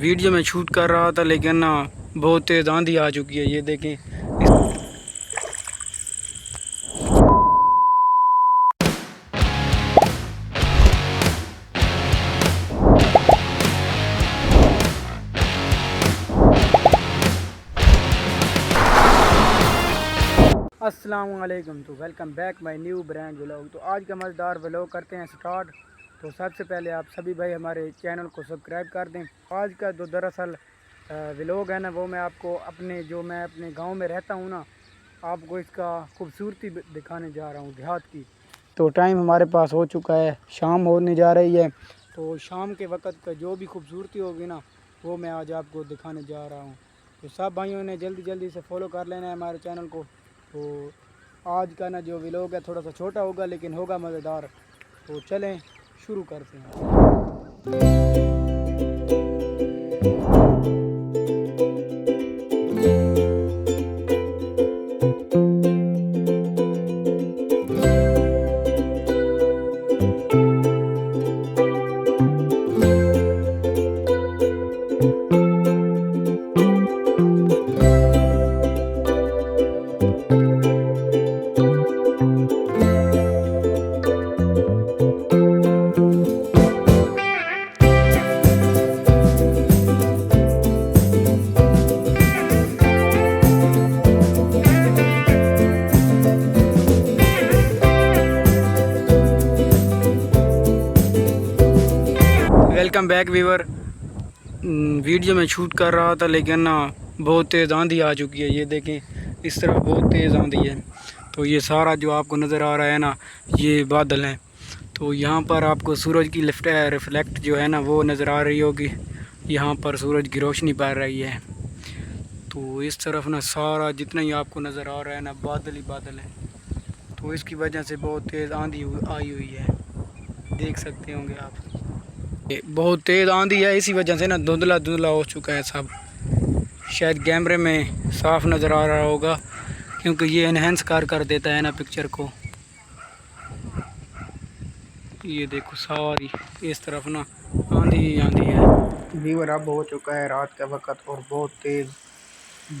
Video में shoot कर रहा था, लेकिन ना बहुत तेज़ आंधी आ चुकी है। ये देखें। अस्सलामुअलैकुम। तो welcome back my new brand vlog. तो आज का मज़ेदार व्लॉग करते हैं स्टार्ट। तो सबसे पहले आप सभी भाई हमारे चैनल को सब्सक्राइब कर दें। आज का जो दरअसल व्लॉग है ना, वो मैं आपको मैं अपने गांव में रहता हूं ना, आपको इसका खूबसूरती दिखाने जा रहा हूं, देहात की। तो टाइम हमारे पास हो चुका है, शाम होने जा रही है। तो शाम के वक़्त का जो भी खूबसूरती होगी ना, वो मैं आज आपको दिखाने जा रहा हूँ। तो सब भाइयों ने जल्दी जल्दी से फॉलो कर लेना है हमारे चैनल को। तो आज का ना जो व्लॉग है थोड़ा सा छोटा होगा, लेकिन होगा मज़ेदार। तो चलें शुरू करते हैं। Welcome back viewer. वीडियो में शूट कर रहा था, लेकिन ना बहुत तेज़ आंधी आ चुकी है। ये देखें, इस तरफ बहुत तेज़ आंधी है। तो ये सारा जो आपको नज़र आ रहा है ना, ये बादल हैं। तो यहाँ पर आपको सूरज की रिफ्लेक्ट जो है ना, वो नज़र आ रही होगी। यहाँ पर सूरज की रोशनी पड़ रही है। तो इस तरफ ना सारा जितना ही आपको नज़र आ रहा है ना, बादल ही बादल है। तो इसकी वजह से बहुत तेज़ आंधी आई हुई है, देख सकते होंगे आप। बहुत तेज़ आंधी है, इसी वजह से ना धुंधला धुंधला हो चुका है सब। शायद कैमरे में साफ नज़र आ रहा होगा, क्योंकि ये इन्हेंस कर देता है ना पिक्चर को। ये देखो सारी इस तरफ ना आंधी ही आंधी है। व्यूअर अब हो चुका है रात का वक्त और बहुत तेज़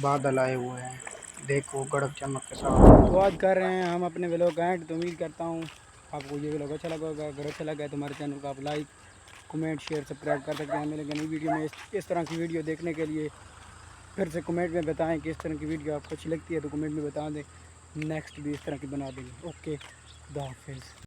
बादल आए हुए हैं, देखो गड़क चमक के साथ। तो आज कर रहे हैं हम अपने व्लॉग का एंड। तो उम्मीद करता हूँ आपको ये व्लॉग अच्छा लगा होगा। अगर अच्छा लगा है तो हमारे चैनल को आप लाइक, कमेंट, शेयर, सब्सक्राइब कर सकते हैं। मिलेंगे नई वीडियो में। इस तरह की वीडियो देखने के लिए फिर से कमेंट में बताएं कि इस तरह की वीडियो आपको अच्छी लगती है, तो कमेंट में बता दें। नेक्स्ट भी इस तरह की बना देंगे। ओके, खुदा हाफिज़।